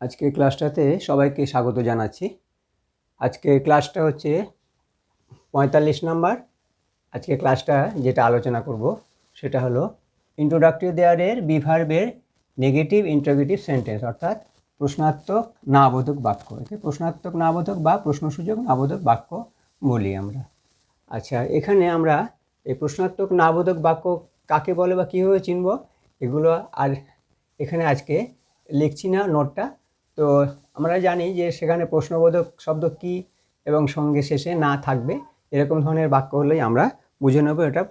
আজকে ক্লাসটাতে সবাইকে স্বাগত জানাচ্ছি। আজকে ক্লাসটা হচ্ছে 45 নাম্বার। আজকে ক্লাসটা যেটা আলোচনা করব সেটা হলো ইন্ট্রোডাক্টরি দেয়ারের বিভার্বের নেগেটিভ ইন্টারোগেটিভ সেন্টেন্স, অর্থাৎ প্রশ্নাত্মক নাবোধক বাক্য। একে প্রশ্নাত্মক নাবোধক বা প্রশ্নসূচক নাবোধক বাক্য বলি আমরা। আচ্ছা, এখানে আমরা এই প্রশ্নাত্মক নাবোধক বাক্য কাকে বলে বা কীভাবে চিনব এগুলো আর এখানে আজকে লিখছি না নোটটা। তো আমরা জানি যে সেখানে প্রশ্নবোধক শব্দ কী এবং সঙ্গে শেষে না থাকবে এরকম ধরনের বাক্য হলেই আমরা বুঝে নেব এটা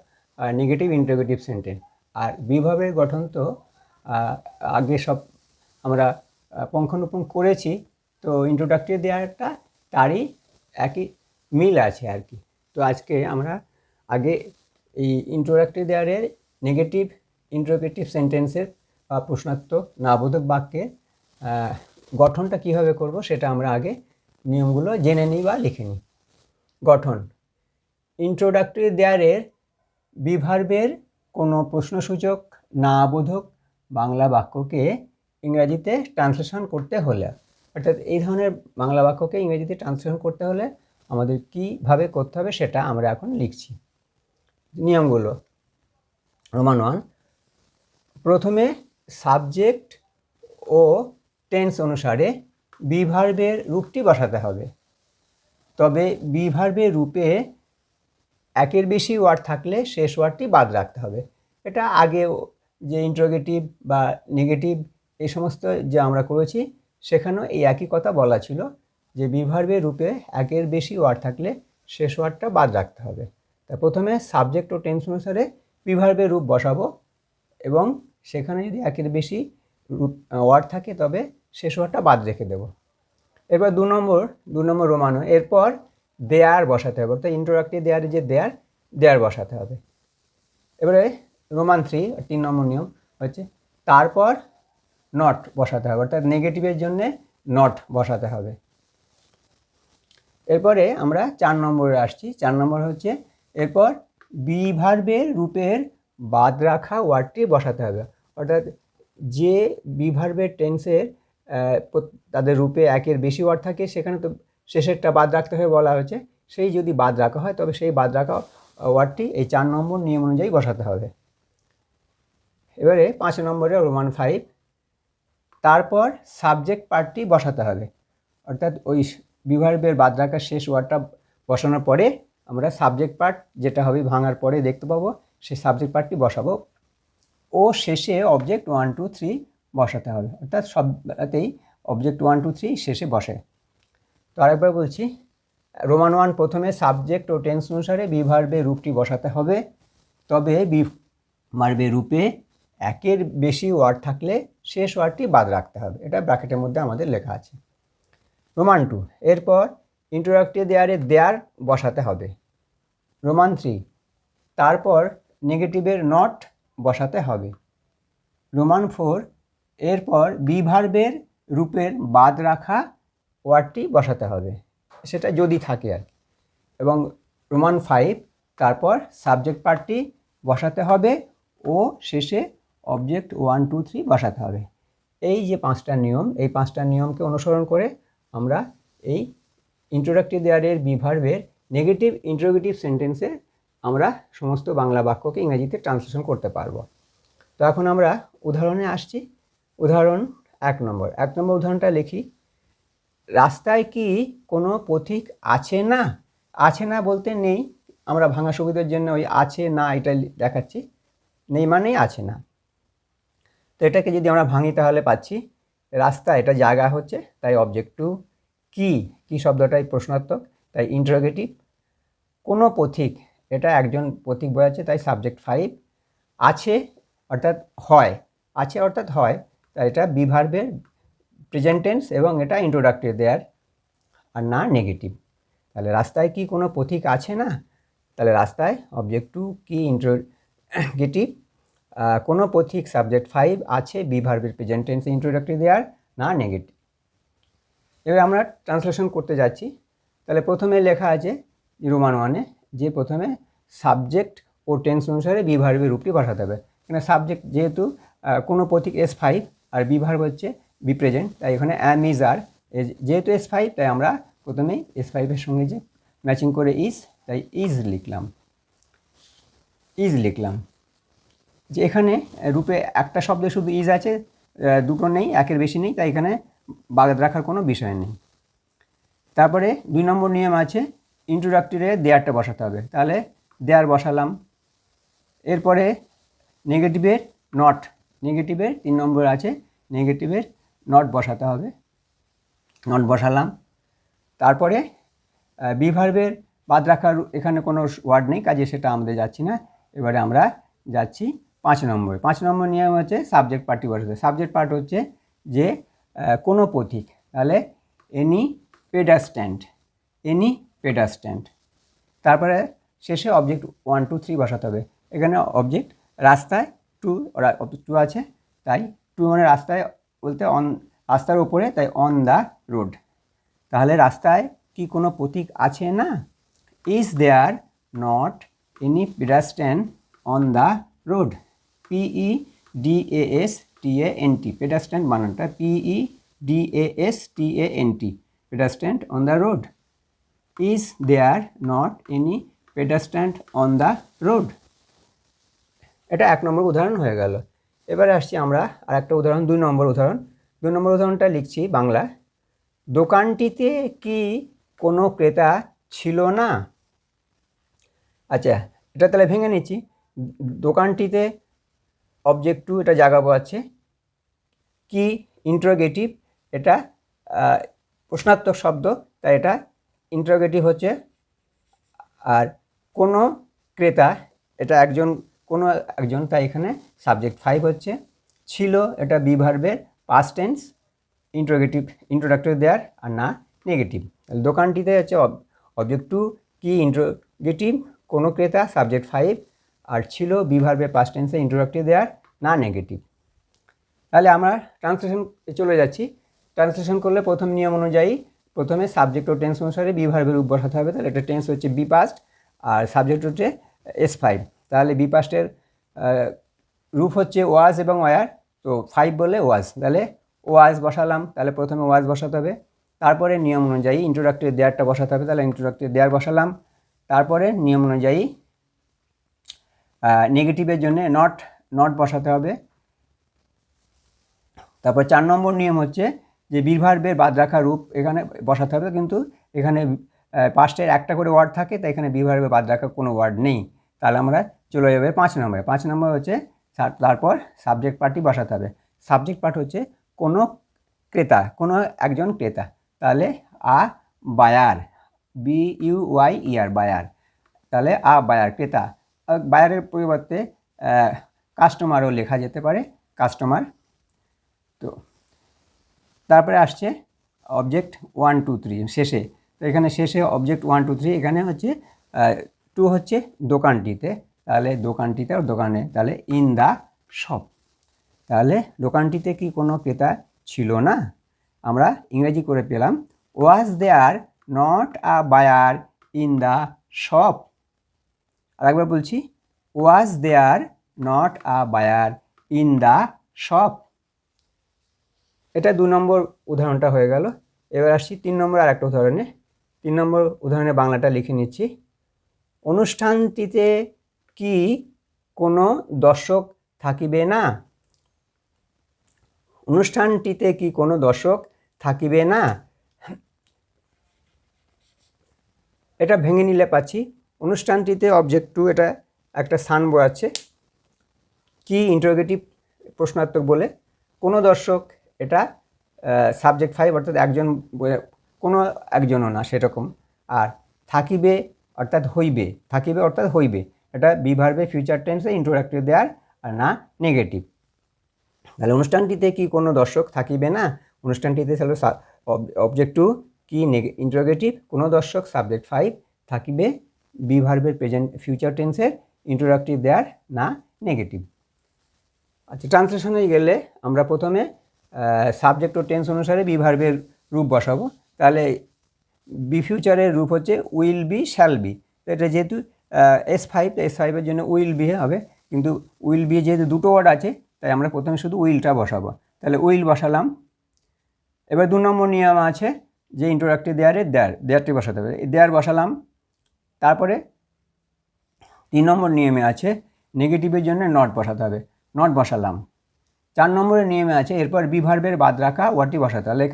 নেগেটিভ ইন্টারোগেটিভ সেন্টেন্স। আর বিভাবের গঠন তো আগে সব আমরা পুঙ্খানুপুঙ্খ করেছি, তো ইন্ট্রোডাক্টরি দেওয়াটা তারই একই মিল আছে আর কি। তো আজকে আমরা আগে এই ইন্ট্রোডাক্টরি দেওয়ারের নেগেটিভ ইন্টারোগেটিভ সেন্টেন্সের বা প্রশ্নাত্মক নাবোধক বাক্যের গঠনটা কীভাবে করব সেটা আমরা আগে নিয়মগুলো জেনে নিই বা লিখে নিই। গঠন: ইন্ট্রোডাক্টরি দেয়ারের বিভার্বের কোনো প্রশ্নসূচক নাবোধক বাংলা বাক্যকে ইংরাজিতে ট্রান্সলেশন করতে হলে, অর্থাৎ এই ধরনের বাংলা বাক্যকে ইংরেজিতে ট্রান্সলেশন করতে হলে আমাদের কীভাবে করতে হবে সেটা আমরা এখন লিখছি। নিয়মগুলো: রোমান 1, প্রথমে সাবজেক্ট ও টেন্স অনুসারে বিভার্বের রূপটি বসাতে হবে, তবে বিভার্বের রূপে একের বেশি ওয়ার্ড থাকলে শেষ ওয়ার্ডটি বাদ রাখতে হবে। এটা আগে যে ইন্টারোগেটিভ বা নেগেটিভ এই সমস্ত যে আমরা করেছি সেখানেও এই একই কথা বলা ছিল যে বিভার্বের রূপে একের বেশি ওয়ার্ড থাকলে শেষ ওয়ার্ডটা বাদ রাখতে হবে। তা প্রথমে সাবজেক্ট ও টেন্স অনুসারে বিভার্বের রূপ বসাবো এবং সেখানে যদি একের বেশি ওয়ার্ড থাকে তবে শেষ ওয়ার্ডটা বাদ রেখে দেব। এবার দু নম্বর রোমানো, এরপর দেয়ার বসাতে হবে, অর্থাৎ ইন্ট্রোডাক্টরি দেয়ারে যে দেয়ার বসাতে হবে। এবারে রোমান 3, 3 নম্বর নিয়ম হচ্ছে তারপর নট বসাতে হবে, অর্থাৎ নেগেটিভের জন্যে নট বসাতে হবে। এরপরে আমরা 4 নম্বরে আসছি। 4 নম্বর হচ্ছে এরপর বিভার্বের রূপের বাদ রাখা ওয়ার্ডটি বসাতে হবে, অর্থাৎ যে বিভার্বের টেন্সের তাদের রূপে একের বেশি ওয়ার্ড থাকে সেখানে তো শেষেরটা বাদ রাখতে হবে বলা হয়েছে, সেই যদি বাদ রাখা হয় তবে সেই বাদ রাখা ওয়ার্ডটি এই 4 নম্বর নিয়ম অনুযায়ী বসাতে হবে। এবারে 5 নম্বরে রোমান 5, তারপর সাবজেক্ট পার্টটি বসাতে হবে, অর্থাৎ ওই বিভার্বের বাদ রাখার শেষ ওয়ার্ডটা বসানোর পরে আমরা সাবজেক্ট পার্ট যেটা হবে ভাঙার পরে দেখতে পাবো সেই সাবজেক্ট পার্টটি বসাবো ও শেষে অবজেক্ট 1, 2, 3 বসাতে হবে, অর্থাৎ সবটাতেই অবজেক্ট 1, 2, 3 শেষে বসে। তো আরেকবার বলছি, রোমান 1, প্রথমে সাবজেক্ট ও টেন্স অনুসারে বিভার্বের রূপটি বসাতে হবে, তবে বিভার্বের রূপে একের বেশি ওয়ার্ড থাকলে শেষ ওয়ার্ডটি বাদ রাখতে হবে, এটা ব্র্যাকেটের মধ্যে আমাদের লেখা আছে। রোমান 2, এরপর ইন্ট্রোডাক্টরি দেয়ারে দেয়ার বসাতে হবে। রোমান 3, তারপর নেগেটিভের নট বসাতে হবে। রোমান 4, এরপর বিভার্বের রূপের বাদ রাখা ওয়ার্ডটি বসাতে হবে, সেটা যদি থাকে আর কি। এবং রোমান 5, তারপর সাবজেক্ট পার্টটি বসাতে হবে ও শেষে অবজেক্ট 1, 2, 3 বসাতে হবে। এই যে 5টা নিয়ম, এই 5টা নিয়মকে অনুসরণ করে আমরা এই ইন্ট্রোডাক্টরি দেয়ারের বিভার্বের নেগেটিভ ইন্টারোগেটিভ সেন্টেন্সে আমরা সমস্ত বাংলা বাক্যকে ইংরেজিতে ট্রান্সলেশন করতে পারবো। তো এখন আমরা উদাহরণে আসছি। উদাহরণ 1 নম্বর উদাহরণটা লিখি। রাস্তায় কি কোনো পথিক আছে না? আছে না বলতে নেই, আমরা ভাঙা সুবিধার জন্য ওই আছে না এটা দেখাচ্ছি, নেই মানেই আছে না। তো এটাকে যদি আমরা ভাঙি তাহলে পাচ্ছি রাস্তা, এটা জায়গা হচ্ছে তাই অবজেক্ট 2, কি শব্দটাই প্রশ্নাত্মক তাই ইন্টারোগেটিভ, কোনো পথিক এটা একজন পথিক বোঝাচ্ছে তাই সাবজেক্ট 5, আছে অর্থাৎ হয়, আছে অর্থাৎ হয় তাই এটা বিভার্বের প্রেজেন্ট টেন্স এবং এটা ইন্ট্রোডাক্টরি দেয়ার আর না নেগেটিভ। তাহলে রাস্তায় কি কোনো পথিক আছে না, তাহলে রাস্তায় অবজেক্ট 2, কি ইন্ট্রোগেটিভ, কোনো পথিক সাবজেক্ট 5, আছে বিভার্বের প্রেজেন্ট টেন্স ইন্ট্রোডাক্টরি দেয়ার না নেগেটিভ। এবার আমরা ট্রান্সলেশন করতে যাচ্ছি। তাহলে প্রথমে লেখা আছে রোমান 1-এ যে প্রথমে সাবজেক্ট ও টেন্স অনুসারে বিভার্বের রূপটি বসাতে হবে। এখানে সাবজেক্ট যেহেতু কোনো পথিক S5 আর বিভার্ব হচ্ছে বি প্রেজেন্ট, তাই এখানে অ্যাম ইজ আর, যেহেতু S5 তাই আমরা প্রথমেই S5-এর সঙ্গে যে ম্যাচিং করে ইজ, তাই ইজ লিখলাম। যে এখানে রূপে একটা শব্দে শুধু ইজ আছে, দুটো নেই, একের বেশি নেই, তাই এখানে বাদ রাখার কোনো বিষয় নেই। তারপরে 2 নম্বর নিয়ম আছে, ইন্ট্রোডাক্টরে দেয়ারটা বসাতে হবে, তাহলে দেয়ার বসালাম। এরপরে নেগেটিভের 3 নম্বর আছে, নেগেটিভের নট বসাতে হবে, নট বসালাম। তারপরে বি ভার্বের বাদ রাখার এখানে কোনো ওয়ার্ড নেই, কাজে সেটা আমাদের যাচ্ছি না। এবারে আমরা যাচ্ছি 5 নম্বরে। 5 নম্বর নিয়ম হচ্ছে সাবজেক্ট পার্টটি বসাতে। সাবজেক্ট পার্ট হচ্ছে যে কোনো প্রতীক, তাহলে এনি পেডাস্ট্যান্ড। তারপরে শেষে অবজেক্ট 1 2 3 বসাতে হবে। এখানে অবজেক্ট রাস্তায় 2 আছে, তাই 2 মানে রাস্তায় বলতে রাস্তার উপরে, তাই অন দ্য রোড। তাহলে রাস্তায় কি কোনো প্রতীক আছে না? Is there not any pedestrian on the road? PEDASTANT, pedestrian বানানটা PEDASTANT, pedestrian on the road. Is there not any pedestrian on the road. এটা 1 নম্বর উদাহরণ হয়ে গেল। এবারে আসছি আমরা আর একটা উদাহরণ, 2 নম্বর উদাহরণ। 2 নম্বর উদাহরণটা লিখছি বাংলা। দোকানটিতে কি কোনো ক্রেতা ছিল না? আচ্ছা, এটা তাহলে ভেঙে নিচ্ছি। দোকানটিতে অবজেক্ট 2, এটা জায়গা পাচ্ছে। কি ইন্টারোগেটিভ, এটা প্রশ্নার্থক শব্দ, তাই এটা ইন্টারোগেটিভ হচ্ছে। আর কোনো ক্রেতা, এটা কোনো একজন, তাই এখানে সাবজেক্ট 5 হচ্ছে। ছিল, এটা বি ভার্বের পাস্ট টেন্স, ইন্ট্রোডাক্টরি দেয়ার আর না নেগেটিভ। দোকানটিতে হচ্ছে অবজেক্ট 2, কি ইন্ট্রোগেটিভ, কোনো ক্রেতা সাবজেক্ট 5, আর ছিল বি ভার্বের পাস্ট টেন্সে ইন্ট্রোডাক্টরি দেয়ার না নেগেটিভ। তাহলে আমরা ট্রান্সলেশন চলে যাচ্ছি। ট্রান্সলেশন করলে প্রথম নিয়ম অনুযায়ী প্রথমে সাবজেক্ট ও টেন্স অনুসারে বি ভার্বের রূপ বসাতে হবে। তাহলে এটা টেন্স হচ্ছে বি পাস্ট আর সাবজেক্ট হচ্ছে S5। তাহলে বি পাস্টের রূপ হচ্ছে ওয়াজ এবং ওয়ার, তো 5 বলে ওয়াজ, তাহলে ওয়াজ বসালাম। তাহলে প্রথমে ওয়াজ বসাতে হবে, তারপরে নিয়ম অনুযায়ী ইন্ট্রোডাক্টরি দেয়ারটা বসাতে হবে, তাহলে ইন্ট্রোডাক্টরি দেয়ার বসালাম। তারপরে নিয়ম অনুযায়ী নেগেটিভের জন্য নট বসাতে হবে। তারপর 4 নম্বর নিয়ম হচ্ছে যে বি ভার্বের বাদ রাখা রূপ এখানে বসাতে হবে, কিন্তু এখানে পাস্টের একটা করে ওয়ার্ড থাকে, তাই এখানে বি ভার্বের বাদ রাখা কোনো ওয়ার্ড নেই। তাহলে আমরা চলে যাবে 5 নম্বরে। 5 নম্বর হচ্ছে তারপর সাবজেক্ট পার্টটি বসাতে হবে। সাবজেক্ট পার্ট হচ্ছে কোনো ক্রেতা, কোনো একজন ক্রেতা, তাহলে বায়ার, BUYER, বায়ার। তাহলে বায়ার, ক্রেতা। বায়ারের পরিবর্তে কাস্টমারও লেখা যেতে পারে, কাস্টমার। তো তারপরে আসছে অবজেক্ট 1 2 3 শেষে। তো এখানে শেষে অবজেক্ট 1 2 3, এখানে হচ্ছে 2 হচ্ছে দোকানটিতে, তাহলে দোকানটিতে আর দোকানে, তাহলে ইন দ্য শপ। তাহলে দোকানটিতে কি কোনো ক্রেতা ছিল না? আমরা ইংরেজি করে পেলাম, was there not a buyer in the shop. আরেকবার বলছি, was there not a buyer in the shop. এটা 2 নম্বর উদাহরণটা হয়ে গেল। এবার আসছি 3 নম্বর আর একটা উদাহরণে। 3 নম্বর উদাহরণে বাংলাটা লিখে নিচ্ছি। অনুষ্ঠানটিতে কি কোনো দর্শক থাকিবে না? অনুষ্ঠানটিতে কি কোনো দর্শক থাকিবে না? এটা ভেঙে নিলে পাচ্ছি, অনুষ্ঠানটিতে অবজেক্ট 2, এটা একটা স্থান বোঝাচ্ছে। কি ইন্টারোগেটিভ প্রশ্নার্থক বলে, কোনো দর্শক, এটা সাবজেক্ট 5, অর্থাৎ একজন, কোনো একজনও না সেরকম। আর থাকিবে অর্থাৎ হইবে, থাকিবে অর্থাৎ হইবে, এটা বি ভার্বে ফিউচার টেন্সে ইন্ট্রোডাক্টরি দেয়ার আর না নেগেটিভ। তাহলে অনুষ্ঠানটিতে কি কোনো দর্শক থাকিবে না? অনুষ্ঠানটিতে তাহলে অবজেক্ট 2 কি ইন্টারোগেটিভ, কোনো দর্শক সাবজেক্ট 5, থাকিবে বি ভার্বের প্রেজেন্ট ফিউচার টেন্সের ইন্ট্রোডাক্টরি দেয়ার না নেগেটিভ। আচ্ছা, ট্রান্সলেশনে গেলে আমরা প্রথমে সাবজেক্ট ও টেন্স অনুসারে বি ভার্বের রূপ বসাবো। তাহলে বি ফিউচারের রূপ হচ্ছে উইল বি, শ্যাল বি। তো এটা যেহেতু S5, S5-এর জন্য উইল বি হবে, কিন্তু উইল বি যেহেতু দুটো ওয়ার্ড আছে, তাই আমরা প্রথমে শুধু উইলটা বসাবো। তাহলে উইল বসালাম। এবার 2 নম্বর নিয়ম আছে যে ইন্ট্রোডাক্টরি দেয়ারটি বসাতে হবে, দেয়ার বসালাম। তারপরে 3 নম্বর নিয়মে আছে নেগেটিভের জন্য নট বসাতে হবে, নট বসালাম। 4 নম্বরের নিয়মে আছে এরপর বি ভার্বের বাদ রাখা ওয়ার্ডটি বসাতে হবে।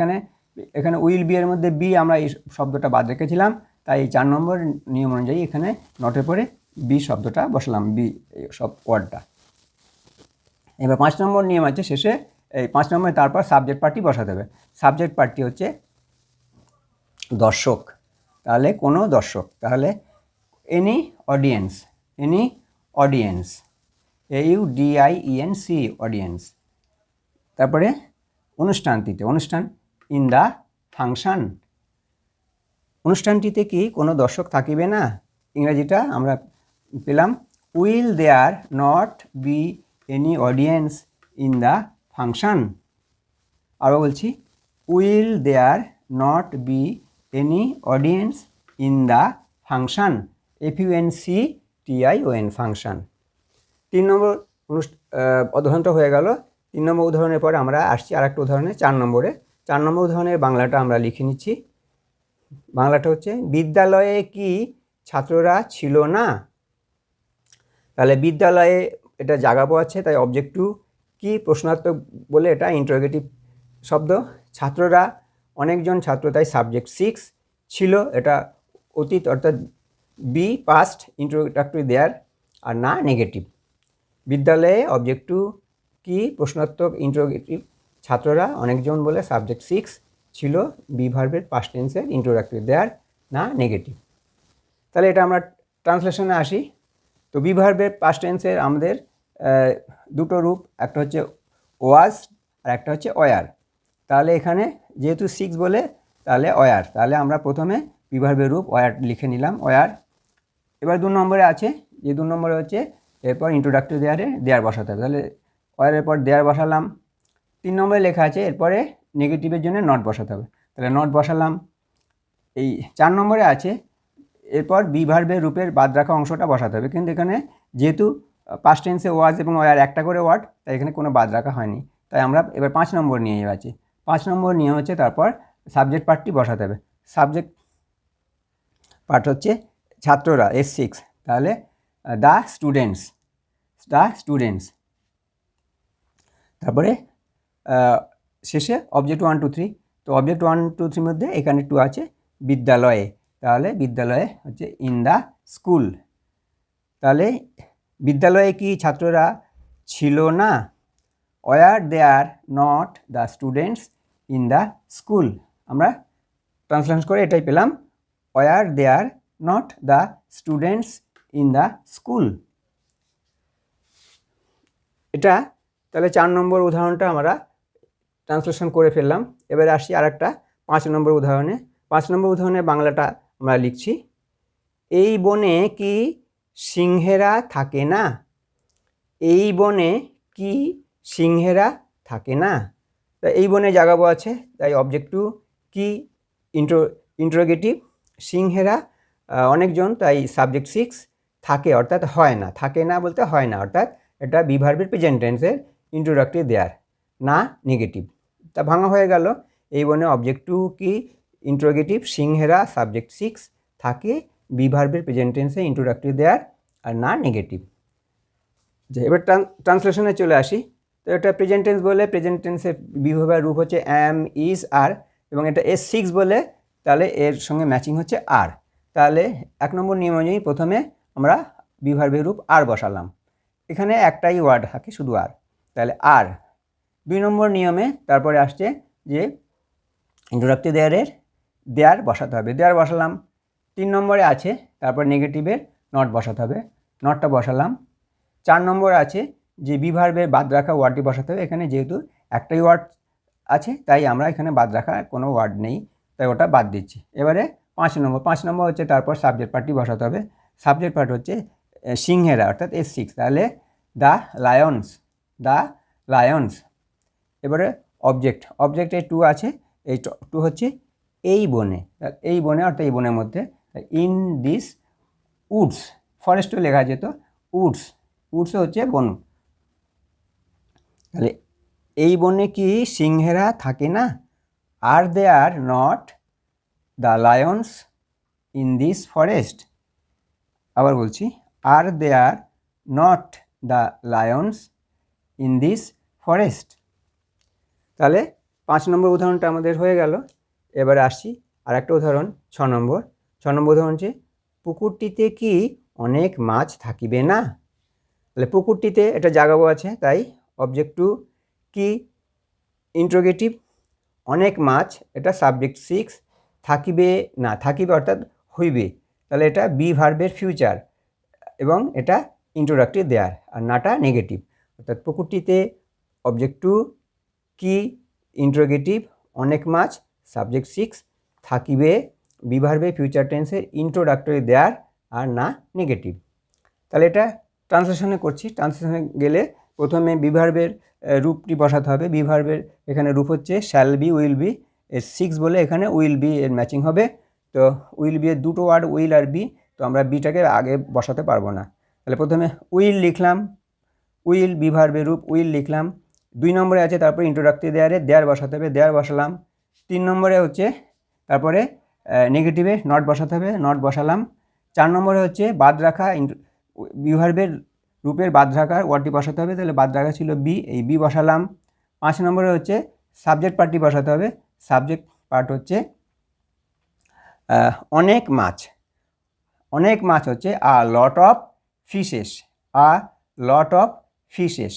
এখানে উইল বি এর মধ্যে বি আমরা এই শব্দটা বাদ রেখেছিলাম, তাই 4 নম্বর নিয়ম অনুযায়ী এখানে নটের পরে বি শব্দটা বসালাম, বি সব ওয়ার্ডটা। এবার 5 নম্বর নিয়ম আছে শেষে, এই 5 নম্বরে তারপর সাবজেক্ট পার্টটি বসাতে হবে। সাবজেক্ট পার্টটি হচ্ছে দর্শক, তাহলে কোনো দর্শক, তাহলে any audience, any audience, AUDIENC audience. তারপরে অনুষ্ঠানটিতে, অনুষ্ঠান ইন দ্য ফাংশন, অনুষ্ঠানটিতে কি কোনো দর্শক থাকিবে না, ইংরেজিটা আমরা পেলাম will there not be any audience in the function. আরও বলছি will there not be any audience in the function, FUNCTION function. 3 নম্বর উদাহরণটা হয়ে গেল। 3 নম্বর উদাহরণের পরে আমরা আসছি আর একটা উদাহরণে 4 নম্বরে। 4 নম্বর উদাহরণের বাংলাটা আমরা লিখে নিচ্ছি। বাংলাটা হচ্ছে বিদ্যালয়ে কি ছাত্ররা ছিল না। তাহলে বিদ্যালয়ে এটা জায়গা পাচ্ছে, তাই অবজেক্ট টু কি প্রশ্নার্থক বলে এটা ইন্টারোগেটিভ শব্দ। ছাত্ররা অনেকজন ছাত্র, তাই সাবজেক্ট 6 ছিল, এটা অতীত অর্থাৎ বি পাস্ট ইন্ট্রোডাক্টরি দেয়ার আর না নেগেটিভ। বিদ্যালয়ে অবজেক্ট টু কি প্রশ্নার্থক ইন্ট্রোগেটিভ, ছাত্ররা অনেকজন বলে সাবজেক্ট 6 ছিল, বি ভার্বের পাস্ট টেন্সের ইন্ট্রোডাক্টরি দেয়ার না নেগেটিভ। তাহলে এটা আমরা ট্রান্সলেশনে আসি। তো বি ভার্বের পাস্ট টেন্সের আমাদের দুটো রূপ, একটা হচ্ছে ওয়াজ আর একটা হচ্ছে ওয়ার। তাহলে এখানে যেহেতু 6 বলে তাহলে ওয়ার, তাহলে আমরা প্রথমে বি ভার্বের রূপ ওয়ার লিখে নিলাম, ওয়ার। এবার 2 নম্বরে আছে যে 2 নম্বরে হচ্ছে এরপর ইন্ট্রোডাক্টরি দেয়ার বসাতে হবে, তাহলে ওয়ারের পর দেয়ার বসালাম। 3 নম্বরে লেখা আছে এরপরে নেগেটিভের জন্য নট বসাতে হবে, তাহলে নট বসালাম। এই 4 নম্বরে আছে এরপর বি ভার্বের রূপের বাদ রাখা অংশটা বসাতে হবে, কিন্তু এখানে যেহেতু পাস্ট টেন্সে ওয়াজ এবং ওয়ার একটা করে ওয়ার্ড, তাই এখানে কোনো বাদ রাখা হয়নি। তাই আমরা এবার 5 নম্বর নিয়ে যাচ্ছি। 5 নম্বর নিয়ম হচ্ছে তারপর সাবজেক্ট পার্টটি বসাতে হবে। সাবজেক্ট পার্ট হচ্ছে ছাত্ররা S6, তাহলে দ্য স্টুডেন্টস, দ্য স্টুডেন্টস। তারপরে শেষে অবজেক্ট 1 2 3, তো অবজেক্ট 1 2 3 মধ্যে এখানে 2 আছে বিদ্যালয়ে, তাহলে বিদ্যালয়ে হচ্ছে ইন দ্য স্কুল। তাহলে বিদ্যালয়ে কি ছাত্ররা ছিল না, were there not the students in the school. আমরা ট্রান্সলেশন করে এটাই পেলাম, were there not the students in the school. এটা তাহলে 4 নম্বর উদাহরণটা আমরা ট্রান্সলেশন করে ফেললাম। এবারে আসি আর একটা 5 নম্বর উদাহরণে। 5 নম্বর উদাহরণে বাংলাটা আমরা লিখছি, এই বনে কি সিংহেরা থাকে না, এই বনে কি সিংহেরা থাকে না। তা এই বনে জাগাবো আছে, তাই অবজেক্ট টু কি ইন্ট্রোগেটিভ, সিংহেরা অনেকজন, তাই সাবজেক্ট 6 থাকে অর্থাৎ হয় না, থাকে না বলতে হয় না, অর্থাৎ এটা বি ভার্বের প্রেজেন্ট টেন্সের ইন্ট্রোডাক্টরি দেয়ার না নেগেটিভ। তা ভাঙা হয়ে গেল, এই বনে অবজেক্ট টু কি ইন্ট্রোগেটিভ, সিংহেরা সাবজেক্ট 6 থাকে, বি ভার্বের প্রেজেন্ট টেন্সে ইন্ট্রোডাক্টরি দেয়ার আর না নেগেটিভ। যে এবার ট্রান্সলেশনে চলে আসি। তো এটা প্রেজেন্ট টেন্স বলে প্রেজেন্ট টেন্সের বি ভার্বের রূপ হচ্ছে অ্যাম, ইজ, আর, এবং এটা S6 বলে তাহলে এর সঙ্গে ম্যাচিং হচ্ছে আর। তাহলে 1 নম্বর নিয়ম অনুযায়ী প্রথমে আমরা বি ভার্বের রূপ আর বসালাম, এখানে একটাই ওয়ার্ড থাকে শুধু আর, তাহলে আর। 2 নম্বর নিয়মে তারপরে আসছে যে ইন্ট্রোডাক্টরি দেয়ার বসাতে হবে, দেয়ার বসালাম। 3 নম্বরে আছে তারপর নেগেটিভের নট বসাতে হবে, নটটা বসালাম। 4 নম্বর আছে যে বি ভার্বের বাদ রাখা ওয়ার্ডটি বসাতে হবে, এখানে যেহেতু একটাই ওয়ার্ড আছে তাই আমরা এখানে বাদ রাখা কোনো ওয়ার্ড নেই, তাই ওটা বাদ দিচ্ছি। এবারে 5 নম্বর হচ্ছে তারপর সাবজেক্ট পার্টটি বসাতে হবে। সাবজেক্ট পার্ট হচ্ছে সিংহেরা অর্থাৎ S6, তাহলে দ্য লায়ন্স, দ্য লায়ন্স। এবারে অবজেক্টে 2 আছে, এই 2 হচ্ছে এই বনে, এই বনে অর্থাৎ এই বনের মধ্যে, ইন দিস উডস, ফরেস্টও লেখা যেত, উডসও হচ্ছে বন। তাহলে এই বনে কি সিংহেরা থাকে না, are there not the lions in this forest? আবার বলছি, are there not the lions in this forest? তাহলে 5 নম্বর উদাহরণটা আমাদের হয়ে গেল। এবারে আসছি আর একটা উদাহরণ 6 নম্বর। 6 নম্বর উদাহরণ হচ্ছে, পুকুরটিতে কি অনেক মাছ থাকিবে না? তাহলে পুকুরটিতে এটা জাগাবো আছে, তাই অবজেক্ট টু কি ইন্ট্রোগেটিভ, অনেক মাছ এটা সাবজেক্ট 6, থাকিবে না, থাকিবে অর্থাৎ হইবে, তাহলে এটা বি ভার্বের ফিউচার এবং এটা ইন্ট্রোডাক্টিভ দেয়ার, আর নাটা নেগেটিভ। অর্থাৎ পুকুরটিতে অবজেক্ট টু কি ইন্ট্রোগেটিভ, অনেক মাছ সাবজেক্ট 6, থাকিবে বি ভার্বের ফিউচার টেন্সের ইন্ট্রোডাক্টরি দেয়ার আর না নেগেটিভ। তাহলে এটা ট্রান্সলেশনে করছি। ট্রান্সলেশনে গেলে প্রথমে বি ভার্বের রূপটি বসাতে হবে। বি ভার্বের এখানে রূপ হচ্ছে শ্যাল বি, উইল বি, এর 6 বলে এখানে উইল বি এর ম্যাচিং হবে। তো উইল বি এর দুটো ওয়ার্ড উইল আর বি, তো আমরা বিটাকে আগে বসাতে পারবো না। তাহলে প্রথমে উইল লিখলাম, উইল বি ভার্বের রূপ উইল লিখলাম। 2 নম্বরে আছে তারপরে ইন্ট্রোডাক্টরি দেয়ার বসাতে হবে, দেয়ার বসালাম। 3 নম্বরে হচ্ছে তারপরে নেগেটিভে নট বসাতে হবে, নট বসালাম। 4 নম্বরে হচ্ছে বাদ রাখা, বি ভার্বের রূপের বাদ রাখার ওয়ার্ডটি বসাতে হবে, তাহলে বাদ রাখা ছিল বি, এই বি বসালাম। 5 নম্বরে হচ্ছে সাবজেক্ট পার্টটি বসাতে হবে, সাবজেক্ট পার্ট হচ্ছে অনেক মাছ। অনেক মাছ হচ্ছে a lot of fishes, a lot of fishes,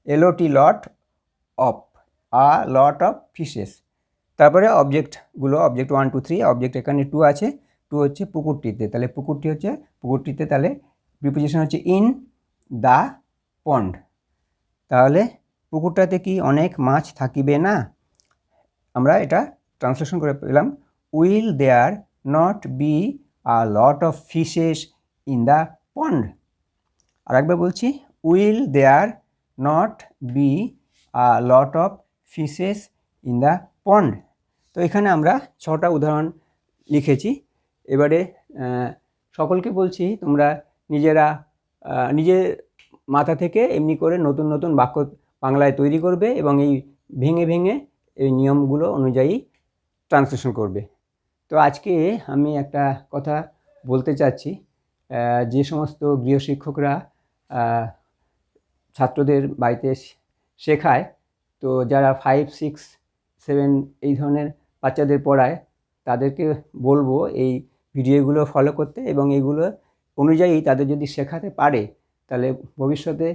LOT lot of, a lot of fishes. তারপরে অবজেক্টগুলো, অবজেক্ট 1 2 3, অবজেক্ট এখানে 2 আছে, 2 হচ্ছে পুকুরটিতে, তাহলে পুকুরটি হচ্ছে পুকুরটিতে, তাহলে প্রিপোজিশন হচ্ছে ইন দ্য পন্ড। তাহলে পুকুরটাতে কি অনেক মাছ থাকিবে না? আমরা এটা ট্রান্সলেশন করে পেলাম, will there not be a lot of fishes in the pond? আর একবার বলছি, will there not be a lot of fishes in the pond? তো এখানে আমরা 6টা উদাহরণ লিখেছি। এবারে সকলকে বলছি তোমরা নিজেরা নিজের মাথা থেকে এমনি করে নতুন নতুন বাক্য বাংলায় তৈরি করবে এবং এই ভেঙে ভেঙে এই নিয়মগুলো অনুযায়ী ট্রান্সলেশন করবে। তো আজকে আমি একটা কথা বলতে চাচ্ছি, যে সমস্ত গৃহশিক্ষকরা ছাত্রদের বাড়িতে শেখায়, তো যারা 5 6 7 এই ধরনের বাচ্চাদের পড়ায়, তাদেরকে বলবো এই ভিডিওগুলো ফলো করতে এবং এইগুলো অনুযায়ী তাদের যদি শেখাতে পারে, তাহলে ভবিষ্যতে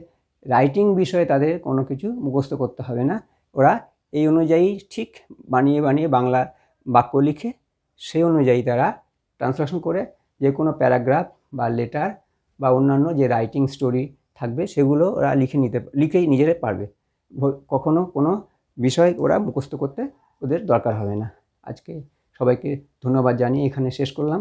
রাইটিং বিষয়ে তাদের কোনো কিছু মুখস্থ করতে হবে না। ওরা এই অনুযায়ী ঠিক বানিয়ে বানিয়ে বাংলা বাক্য লিখে সেই অনুযায়ী তারা ট্রান্সলেশন করে যে কোনো প্যারাগ্রাফ বা লেটার বা অন্যান্য যে রাইটিং স্টোরি থাকবে সেগুলো ওরা লিখেই নিজেরা পারবে। কখনো কোনো বিষয় ওরা মুখস্থ করতে ওদের দরকার হবে না। আজকে সবাইকে ধন্যবাদ জানিয়ে এখানে শেষ করলাম।